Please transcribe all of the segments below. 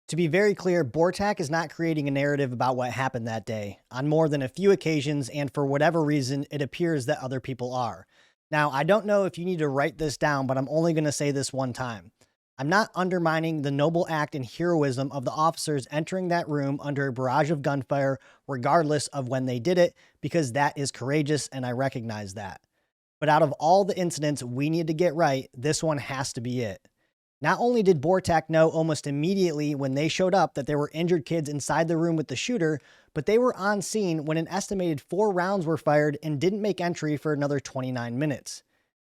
To be very clear, BORTAC is not creating a narrative about what happened that day. On more than a few occasions, and for whatever reason, it appears that other people are. Now, I don't know if you need to write this down, but I'm only going to say this one time. I'm not undermining the noble act and heroism of the officers entering that room under a barrage of gunfire, regardless of when they did it, because that is courageous and I recognize that. But out of all the incidents we need to get right, this one has to be it. Not only did BORTAC know almost immediately when they showed up that there were injured kids inside the room with the shooter, but they were on scene when an estimated 4 rounds were fired and didn't make entry for another 29 minutes.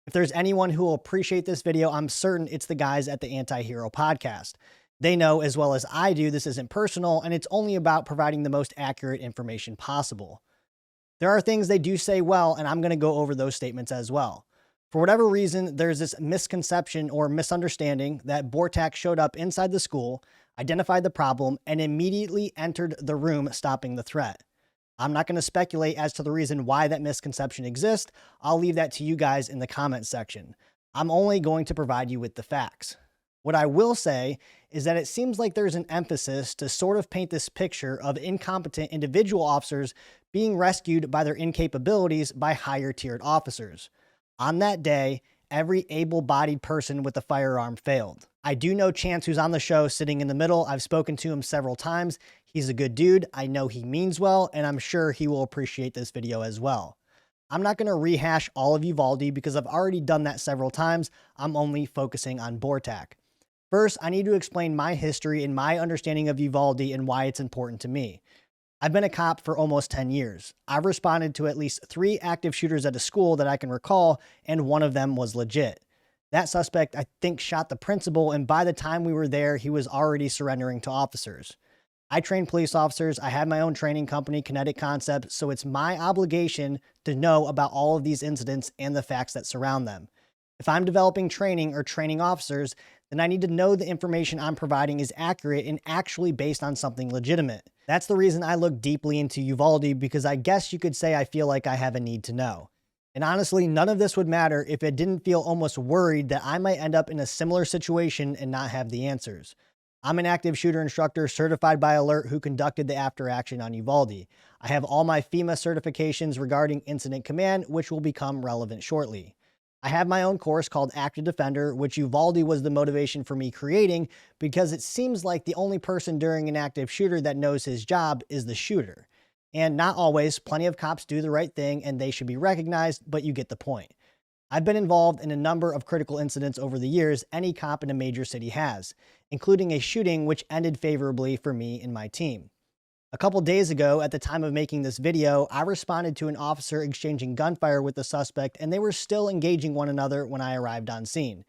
If there's anyone who will appreciate this video, I'm certain it's the guys at the Anti-Hero podcast. They know as well as I do this isn't personal and it's only about providing the most accurate information possible. There are things they do say well, and I'm going to go over those statements as well. For whatever reason, there's this misconception or misunderstanding that BORTAC showed up inside the school, identified the problem, and immediately entered the room, stopping the threat. I'm not going to speculate as to the reason why that misconception exists. I'll leave that to you guys in the comments section. I'm only going to provide you with the facts. What I will say is that it seems like there's an emphasis to sort of paint this picture of incompetent individual officers being rescued by their incapabilities by higher tiered officers. On that day, every able-bodied person with a firearm failed. I do know Chance, who's on the show, sitting in the middle. I've spoken to him several times. He's a good dude. I know he means well, and I'm sure he will appreciate this video as well. I'm not going to rehash all of Uvalde because I've already done that several times. I'm only focusing on BORTAC. First, I need to explain my history and my understanding of Uvalde and why it's important to me. I've been a cop for almost 10 years. I've responded to at least 3 active shooters at a school that I can recall, and one of them was legit. That suspect, I think, shot the principal, and by the time we were there, he was already surrendering to officers. I train police officers. I have my own training company, Kinetic Concepts, so it's my obligation to know about all of these incidents and the facts that surround them. If I'm developing training or training officers, then I need to know the information I'm providing is accurate and actually based on something legitimate. That's the reason I look deeply into Uvalde, because I guess you could say I feel like I have a need to know. And honestly, none of this would matter if it didn't feel almost worried that I might end up in a similar situation and not have the answers. I'm an active shooter instructor certified by Alert who conducted the after action on Uvalde. I have all my FEMA certifications regarding incident command, which will become relevant shortly. I have my own course called Active Defender, which Uvalde was the motivation for me creating because it seems like the only person during an active shooter that knows his job is the shooter. And not always, plenty of cops do the right thing and they should be recognized, but you get the point. I've been involved in a number of critical incidents over the years any cop in a major city has, including a shooting which ended favorably for me and my team. A couple days ago, at the time of making this video, I responded to an officer exchanging gunfire with the suspect, and they were still engaging one another when I arrived on scene.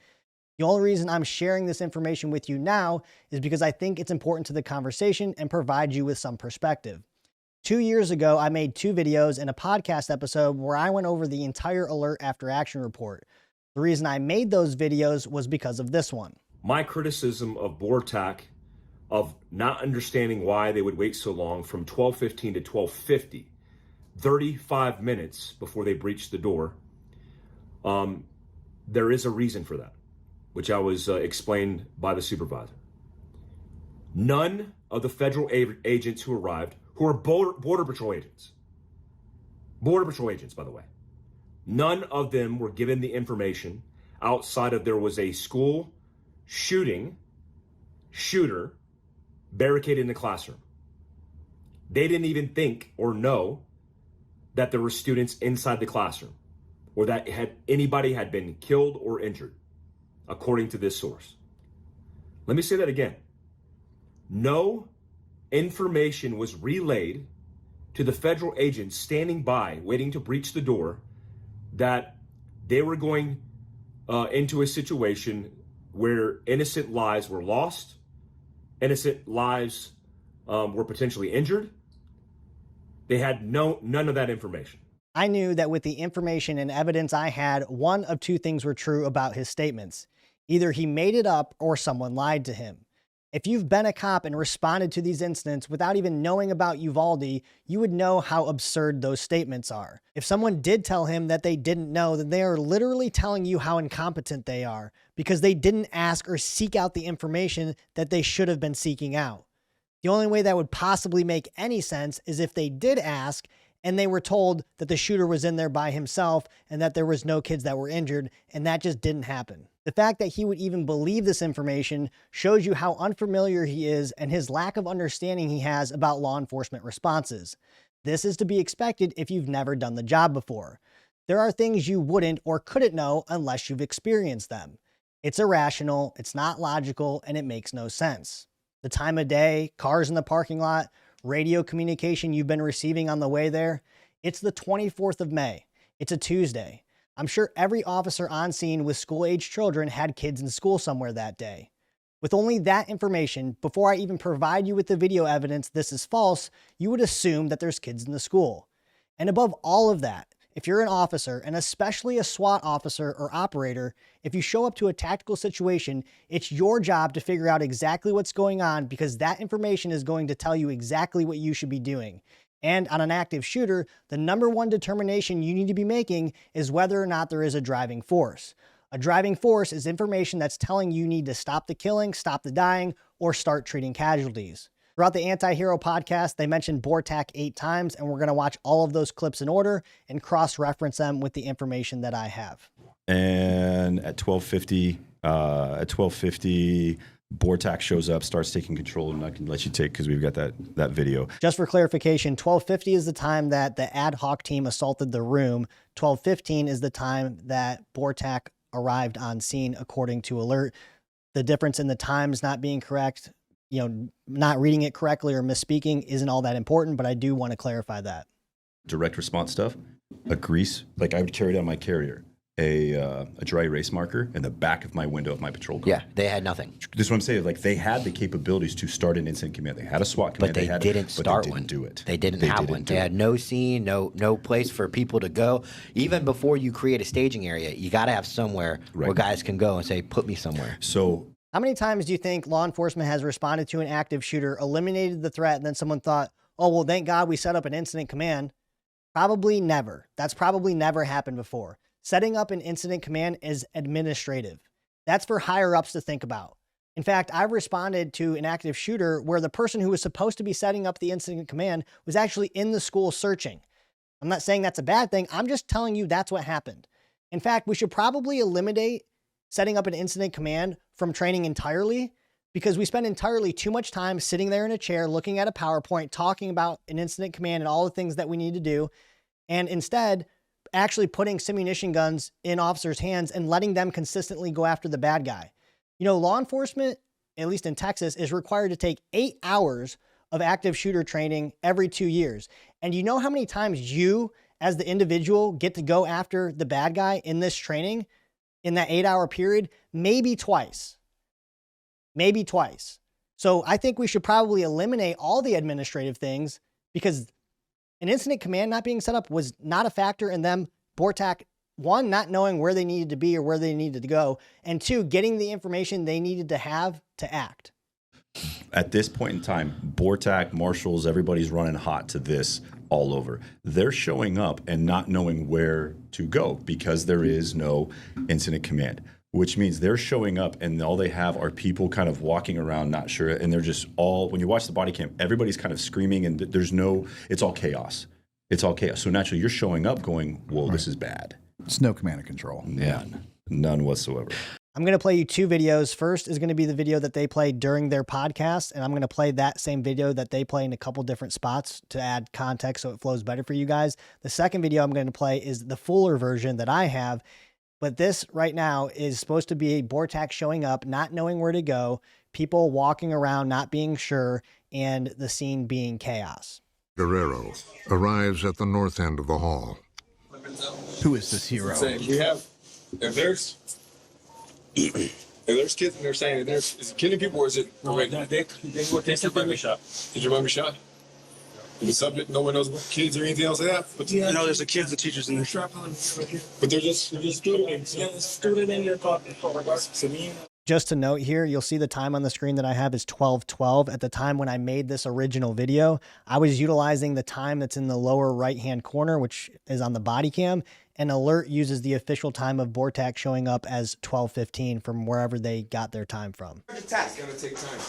The only reason I'm sharing this information with you now is because I think it's important to the conversation and provide you with some perspective. 2 years ago, I made 2 videos and a podcast episode where I went over the entire Alert After Action report. The reason I made those videos was because of this one. My criticism of BORTAC of not understanding why they would wait so long from 12:15 to 12:50, 35 minutes before they breached the door. There is a reason for that, which I was explained by the supervisor. None of the federal agents who arrived, who are Border Patrol agents, by the way, none of them were given the information outside of there was a school shooter barricaded in the classroom. They didn't even think or know that there were students inside the classroom or that anybody had been killed or injured, according to this source. Let me say that again. No information was relayed to the federal agents standing by, waiting to breach the door, that they were going into a situation where innocent lives were lost, innocent lives were potentially injured. They had none of that information. I knew that with the information and evidence I had, one of 2 things were true about his statements. Either he made it up or someone lied to him. If you've been a cop and responded to these incidents without even knowing about Uvalde, you would know how absurd those statements are. If someone did tell him that they didn't know, then they are literally telling you how incompetent they are because they didn't ask or seek out the information that they should have been seeking out. The only way that would possibly make any sense is if they did ask and they were told that the shooter was in there by himself and that there was no kids that were injured, and that just didn't happen. The fact that he would even believe this information shows you how unfamiliar he is and his lack of understanding he has about law enforcement responses. This is to be expected if you've never done the job before. There are things you wouldn't or couldn't know unless you've experienced them. It's irrational, it's not logical, and it makes no sense. The time of day, cars in the parking lot, radio communication you've been receiving on the way there. It's the 24th of May. It's a Tuesday. I'm sure every officer on scene with school-age children had kids in school somewhere that day. With only that information, before I even provide you with the video evidence this is false, you would assume that there's kids in the school. And above all of that, if you're an officer, and especially a SWAT officer or operator, if you show up to a tactical situation, it's your job to figure out exactly what's going on because that information is going to tell you exactly what you should be doing. And on an active shooter, the number one determination you need to be making is whether or not there is a driving force. A driving force is information that's telling you need to stop the killing, stop the dying, or start treating casualties. Throughout the Anti-Hero podcast, they mentioned BORTAC 8 times, and we're going to watch all of those clips in order and cross-reference them with the information that I have. And at 12:50, BORTAC shows up, starts taking control, and I can let you take because we've got that video. Just for clarification, 12:50 is the time that the ad hoc team assaulted the room. 12:15 is the time that BORTAC arrived on scene, according to alert. The difference in the times not being correct, not reading it correctly or misspeaking isn't all that important, but I do want to clarify that. Direct response stuff, a grease, like I would carry down my carrier, a dry erase marker in the back of my window of my patrol car. Yeah, they had nothing. This is what I'm saying. Like they had the capabilities to start an incident command. They had a SWAT command. But they didn't start one. Do it. They didn't have one. They had no scene, no place for people to go. Even before you create a staging area, you got to have somewhere where guys can go and say, "Put me somewhere." So, how many times do you think law enforcement has responded to an active shooter, eliminated the threat, and then someone thought, "Oh, well, thank God we set up an incident command"? Probably never. That's probably never happened before. Setting up an incident command is administrative. That's for higher ups to think about. In fact, I've responded to an active shooter where the person who was supposed to be setting up the incident command was actually in the school searching. I'm not saying that's a bad thing. I'm just telling you that's what happened. In fact, we should probably eliminate setting up an incident command from training entirely because we spend entirely too much time sitting there in a chair looking at a PowerPoint, talking about an incident command and all the things that we need to do, and instead actually putting simunition guns in officers' hands and letting them consistently go after the bad guy. Law enforcement, at least in Texas, is required to take 8 hours of active shooter training every 2 years. And you know how many times you, as the individual, get to go after the bad guy in this training in that 8-hour period? Maybe twice. Maybe twice. So I think we should probably eliminate all the administrative things because an incident command not being set up was not a factor in them, BORTAC, one, not knowing where they needed to be or where they needed to go, and two, getting the information they needed to have to act. At this point in time, BORTAC, marshals, everybody's running hot to this all over. They're showing up and not knowing where to go because there is no incident command, which means they're showing up and all they have are people kind of walking around, not sure. And they're just all, when you watch the body cam, everybody's kind of screaming and it's all chaos. It's all chaos. So naturally you're showing up going, whoa, this is bad. It's no command and control. None whatsoever. I'm going to play you 2 videos. First is going to be the video that they played during their podcast, and I'm going to play that same video that they play in a couple different spots to add context so it flows better for you guys. The second video I'm going to play is the fuller version that I have, but this right now is supposed to be BORTAC showing up, not knowing where to go, people walking around not being sure, and the scene being chaos. Guerrero arrives at the north end of the hall. Who is this hero? If there's kids and they're saying is it killing people or is it? No, they said mommy shot. Did your mommy shot? The subject, no one knows what kids or anything else like that. But I know there's the kids, the teachers in there. But they're just students. Yeah, the student in your pocket. Just to note here, you'll see the time on the screen that I have is 12:12. At the time when I made this original video, I was utilizing the time that's in the lower right-hand corner, which is on the body cam, and Alert uses the official time of BORTAC showing up as 12:15 from wherever they got their time from. It's gonna take time.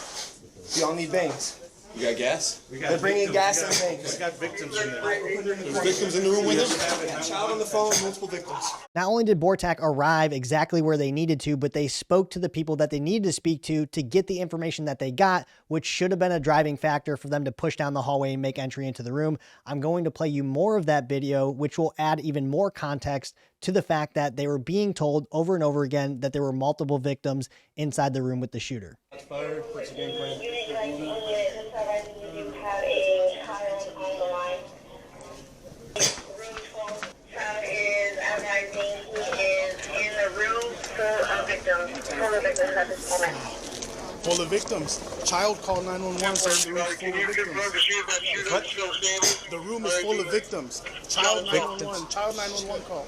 Y'all need bangs. You got gas? They're bringing gas and bangs. We got victims in there. There's victims in the room with him? Yeah, child on the phone, multiple victims. Not only did BORTAC arrive exactly where they needed to, but they spoke to the people that they needed to speak to get the information that they got, which should have been a driving factor for them to push down the hallway and make entry into the room. I'm going to play you more of that video, which will add even more context to the fact that they were being told over and over again that there were multiple victims inside the room with the shooter. Full of victims. Child called 911 saying the room is full of victims. What? The room is full of victims. Child 911. Child 911 call.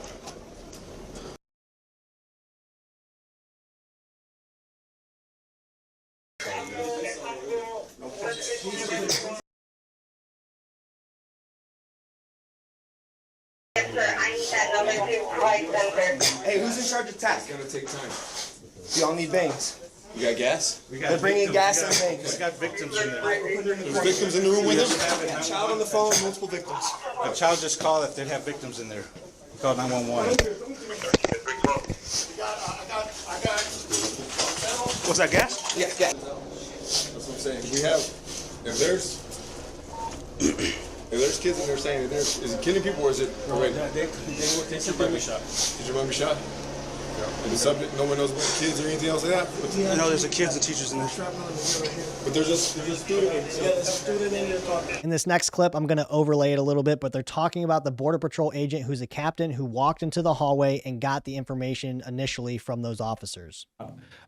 Hey, who's in charge of task? It's gonna take time. Y'all need bangs. You got gas? They're bringing gas and bangs. We got victims in there. There's victims in the room with him? Yeah, child on the phone, multiple victims. A child just called that they have victims in there. Call 911. What's that, gas? Yeah. That's what I'm saying. We have, if there's kids in there saying, is it killing people or is it already? They said they were shot. Did your mom be shot? And the subject, no one knows about kids or anything else like that? I know there's a kids and teachers in there. But there's a student in there talking. In this next clip, I'm going to overlay it a little bit, but they're talking about the Border Patrol agent who's a captain who walked into the hallway and got the information initially from those officers.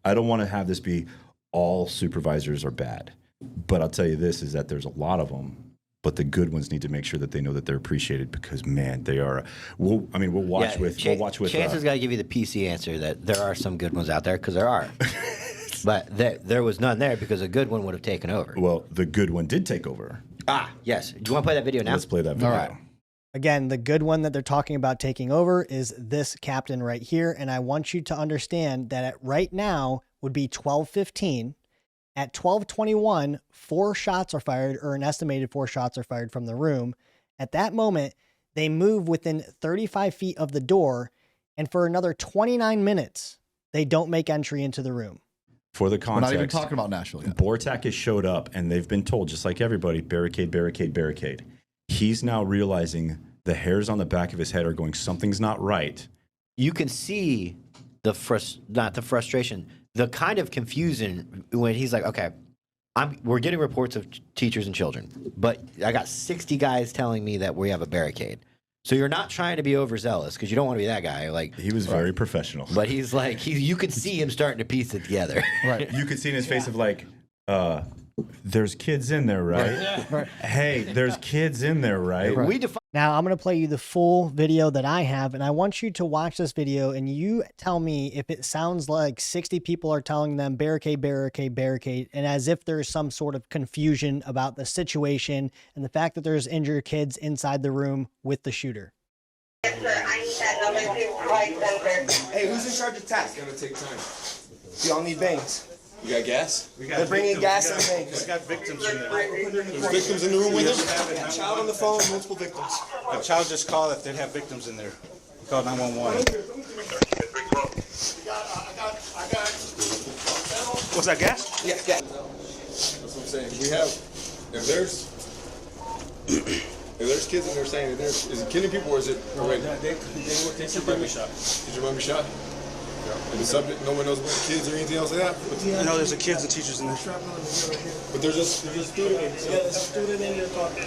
I don't want to have this be all supervisors are bad, but I'll tell you this is that there's a lot of them. But the good ones need to make sure that they know that they're appreciated because, man, they are. We'll watch with. Chance's got to give you the PC answer that there are some good ones out there because there are. But there was none there because a good one would have taken over. Well, the good one did take over. Ah, yes. Do you want to play that video now? Let's play that video. All right. Again, the good one that they're talking about taking over is this captain right here. And I want you to understand that right now would be 12:15. At 12:21, 4 shots are fired, or an estimated 4 shots are fired from the room. At that moment, they move within 35 feet of the door, and for another 29 minutes, they don't make entry into the room. For the context, We're not even talking about Nashville yet. BORTAC has showed up, and they've been told, just like everybody, barricade, barricade, barricade. He's now realizing the hairs on the back of his head are going, something's not right. You can see not the frustration, the kind of confusion when he's like, okay, we're getting reports of teachers and children, but I got 60 guys telling me that we have a barricade. So you're not trying to be overzealous because you don't want to be that guy. Like He was very professional. But he's like, you could see him starting to piece it together. Right. You could see in his face of like, there's kids in there, right? Right. Hey, there's kids in there, right? Now, I'm going to play you the full video that I have, and I want you to watch this video, and you tell me if it sounds like 60 people are telling them barricade, barricade, barricade, and as if there's some sort of confusion about the situation and the fact that there's injured kids inside the room with the shooter. Hey, who's in charge of task? It's gonna take time. Y'all need bangs. You got gas? They're bringing gas and bangs. We got victims in there. There's victims in the room with him? Yeah, child on the phone, multiple victims. A child just called that they have victims in there. Call 911. What's that, gas? Yeah. That's what I'm saying. We have, if there's kids in there saying, is it killing people or is it already? They said they were shot. Did your mom be shot? And the subject, no one knows about kids or anything else like that? I know there's a kids and teachers in there. But there's a student. There's a student in there talking.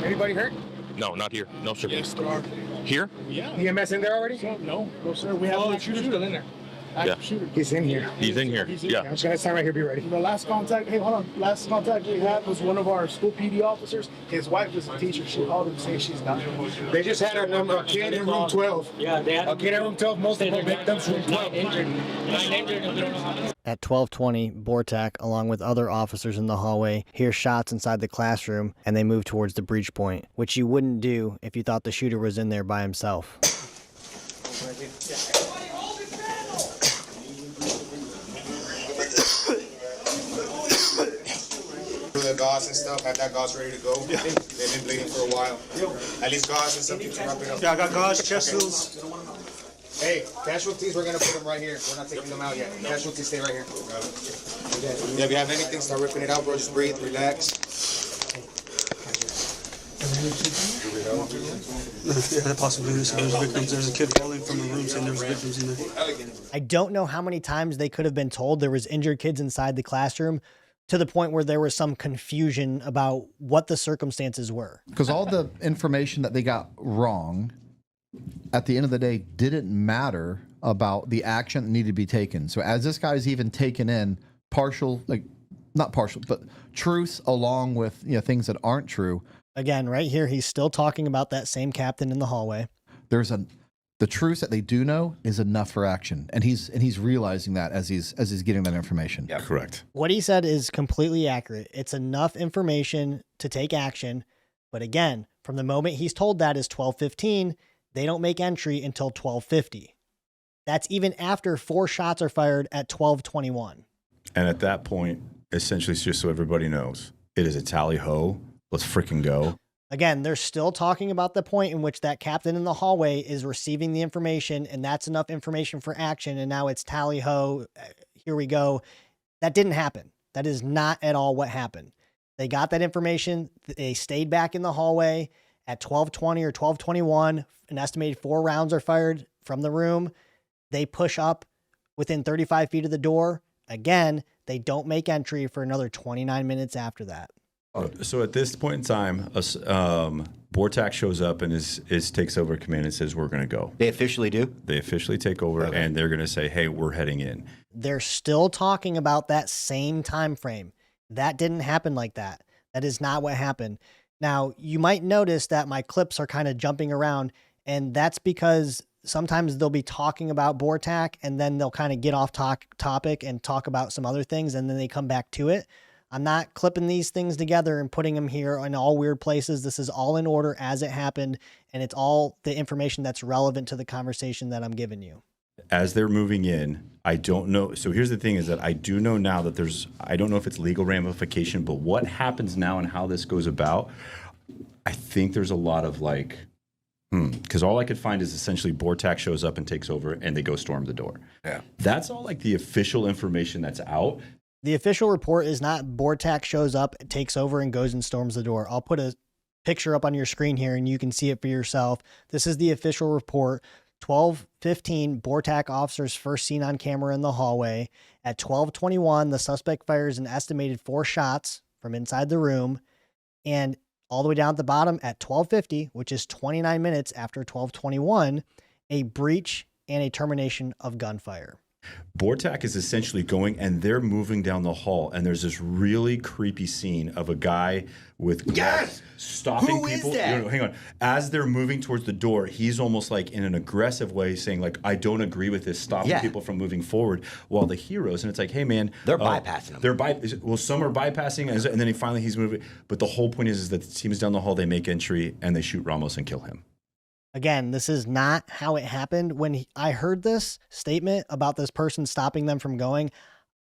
Anybody hurt? No, not here. No, sir. Yes, there are. Here? Yeah. EMS in there already? No, sir. We have the shooter still in there. Yeah. He's in here. He's in here. Yeah. I'm just gonna stand right here. Be ready. The last contact. Hey, hold on. Last contact we had was one of our school PD officers. His wife was a teacher. She called him saying she's not. They just had a kid in room 12. Yeah, they had a kid in room 12. Most of the victims room 12. At 12:20, BORTAC, along with other officers in the hallway, hear shots inside the classroom and they move towards the breach point, which you wouldn't do if you thought the shooter was in there by himself. The gauze and stuff, have that gauze ready to go. Yeah. They've been bleeding for a while. At least gauze and something to wrap it up. Yeah, I got gauze, chest seals. Hey, casualties, we're gonna put them right here. We're not taking them out yet. Casualties, stay right here. Yeah, if you have anything, start ripping it out, bro. Just breathe, relax. Yeah, that possibly is. There's victims. There's a kid falling from the room saying there's victims in there. I don't know how many times they could have been told there was injured kids inside the classroom to the point where there was some confusion about what the circumstances were. Because all the information that they got wrong at the end of the day didn't matter about the action that needed to be taken. So as this guy's even taken in partial, like not partial, but truth along with, you know, things that aren't true. Again, right here, he's still talking about that same captain in the hallway. The truth that they do know is enough for action, and he's realizing that as he's getting that information. Yeah, correct. What he said is completely accurate. It's enough information to take action, but again, from the moment he's told that is 12:15, they don't make entry until 12:50. That's even after 4 shots are fired at 12:21. And at that point, essentially, it's just so everybody knows, it is a tally ho. Let's freaking go. Again, they're still talking about the point in which that captain in the hallway is receiving the information, and that's enough information for action, and now it's tally ho, here we go. That didn't happen. That is not at all what happened. They got that information. They stayed back in the hallway at 12:20 or 12:21. An estimated 4 rounds are fired from the room. They push up within 35 feet of the door. Again, they don't make entry for another 29 minutes after that. So at this point in time, BORTAC shows up and takes over command and says, we're going to go. They officially do? They officially take over, and they're going to say, hey, we're heading in. They're still talking about that same time frame. That didn't happen like that. That is not what happened. Now, you might notice that my clips are kind of jumping around, and that's because sometimes they'll be talking about BORTAC, and then they'll kind of get off topic and talk about some other things, and then they come back to it. I'm not clipping these things together and putting them here in all weird places. This is all in order as it happened, and it's all the information that's relevant to the conversation that I'm giving you. As they're moving in, I don't know. So here's the thing is that I do know now that I don't know if it's legal ramification, but what happens now and how this goes about, I think there's a lot of like, because all I could find is essentially BORTAC shows up and takes over and they go storm the door. Yeah. That's all like the official information that's out. The official report is not BORTAC shows up, takes over, and goes and storms the door. I'll put a picture up on your screen here and you can see it for yourself. This is the official report. 12:15, BORTAC officers first seen on camera in the hallway. At 12:21, the suspect fires an estimated 4 shots from inside the room. And all the way down at the bottom at 12:50, which is 29 minutes after 12:21, a breach and a termination of gunfire. BORTAC is essentially going and they're moving down the hall, and there's this really creepy scene of a guy with gloves stopping Who people. is that? No, hang on. As they're moving towards the door, he's almost like in an aggressive way saying like, I don't agree with this, stopping people from moving forward, while the heroes, and it's like, hey man, they're bypassing them. Well, some are bypassing, and then he's moving. But the whole point is that the team is down the hall, they make entry, and they shoot Ramos and kill him. Again, this is not how it happened. When I heard this statement about this person stopping them from going,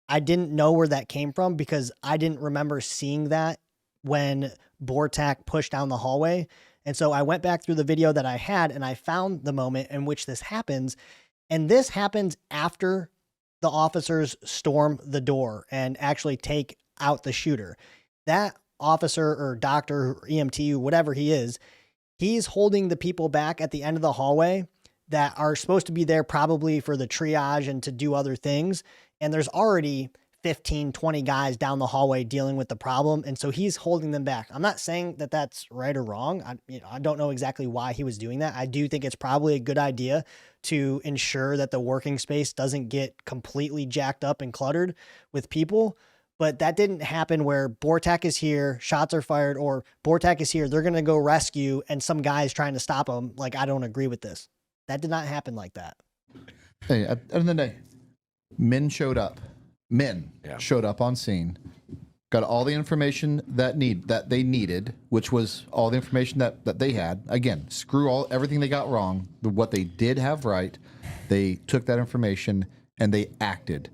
I didn't know where that came from because I didn't remember seeing that when BORTAC pushed down the hallway. And so I went back through the video that I had and I found the moment in which this happens. And this happens after the officers storm the door and actually take out the shooter. That officer or doctor or EMT, whatever he is, he's holding the people back at the end of the hallway that are supposed to be there probably for the triage and to do other things. And there's already 15, 20 guys down the hallway dealing with the problem. And so he's holding them back. I'm not saying that that's right or wrong. I don't know exactly why he was doing that. I do think it's probably a good idea to ensure that the working space doesn't get completely jacked up and cluttered with people. But that didn't happen where BORTAC is here, shots are fired, or BORTAC is here, they're going to go rescue, and some guy's trying to stop them. Like, I don't agree with this. That did not happen like that. Hey, at the end of the day, men showed up. Men showed up on scene, got all the information that they needed, which was all the information that they had. Again, screw everything they got wrong. What they did have right, they took that information and they acted.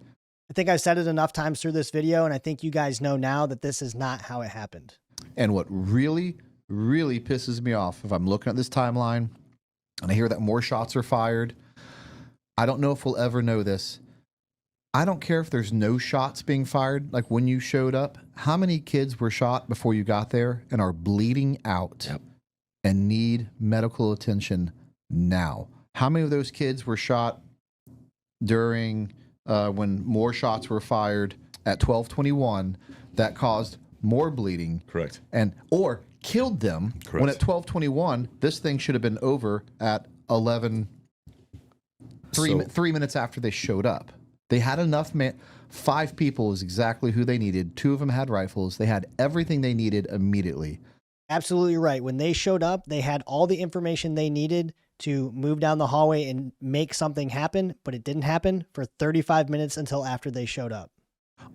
I think I've said it enough times through this video, and I think you guys know now that this is not how it happened. And what really, really pisses me off, if I'm looking at this timeline and I hear that more shots are fired, I don't know if we'll ever know this. I don't care if there's no shots being fired, like when you showed up. How many kids were shot before you got there and are bleeding out and need medical attention now? How many of those kids were shot during when more shots were fired at 12:21 that caused more bleeding? Correct. Or killed them. Correct. When at 12:21 this thing should have been over at 11. Three minutes after they showed up. They had enough 5 people is exactly who they needed. 2 of them had rifles. They had everything they needed immediately. Absolutely right. When they showed up, they had all the information they needed to move down the hallway and make something happen, but it didn't happen for 35 minutes until after they showed up.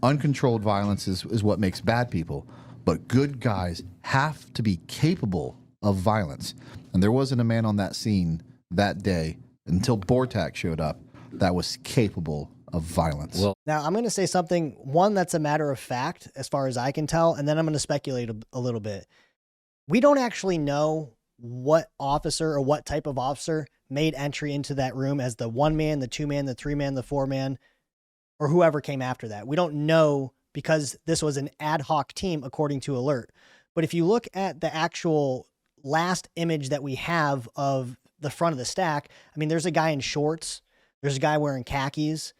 Uncontrolled violence is what makes bad people, but good guys have to be capable of violence. And there wasn't a man on that scene that day until BORTAC showed up that was capable of violence. Well, now I'm going to say something, one that's a matter of fact as far as I can tell, and then I'm going to speculate a little bit. We don't actually know what officer or what type of officer made entry into that room as the 1-man, the 2-man, the 3-man, the 4-man, or whoever came after that. We don't know because this was an ad hoc team according to alert. But if you look at the actual last image that we have of the front of the stack, I mean, there's a guy in shorts. There's a guy wearing khakis.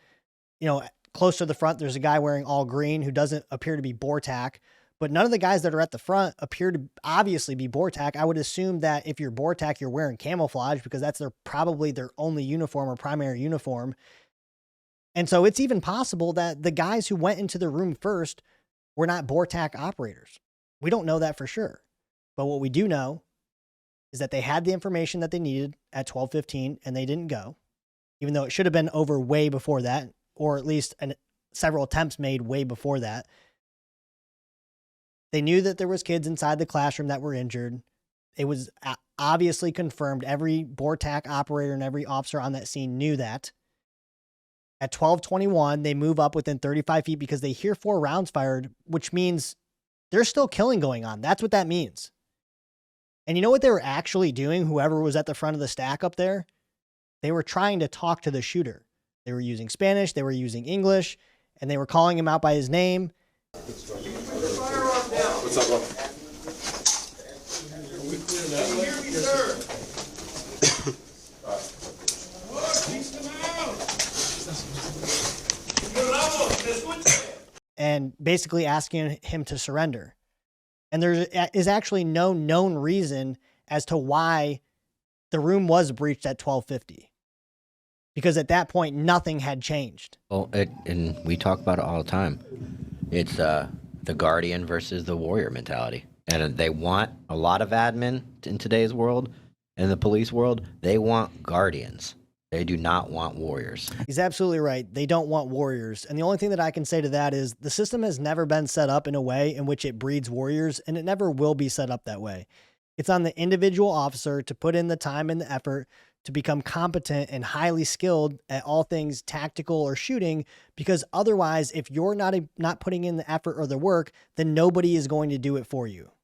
You know, close to the front, there's a guy wearing all green who doesn't appear to be BORTAC. But none of the guys that are at the front appear to obviously be BORTAC. I would assume that if you're BORTAC, you're wearing camouflage because that's probably their only uniform or primary uniform. And so it's even possible that the guys who went into the room first were not BORTAC operators. We don't know that for sure. But what we do know is that they had the information that they needed at 12:15 and they didn't go, even though it should have been over way before that, or at least several attempts made way before that. They knew that there was kids inside the classroom that were injured. It was obviously confirmed. Every BORTAC operator and every officer on that scene knew that. At 12:21, they move up within 35 feet because they hear 4 rounds fired, which means there's still killing going on. That's what that means. And you know what they were actually doing, whoever was at the front of the stack up there? They were trying to talk to the shooter. They were using Spanish, they were using English, and they were calling him out by his name. What's up, bro? And basically asking him to surrender. And there is actually no known reason as to why the room was breached at 12:50. Because at that point, nothing had changed. Well, and we talk about it all the time. It's the guardian versus the warrior mentality. And they want a lot of admin in today's world, in the police world, they want guardians. They do not want warriors. He's absolutely right. They don't want warriors. And the only thing that I can say to that is the system has never been set up in a way in which it breeds warriors, and it never will be set up that way. It's on the individual officer to put in the time and the effort to become competent and highly skilled at all things tactical or shooting, because otherwise, if you're not putting in the effort or the work, then nobody is going to do it for you.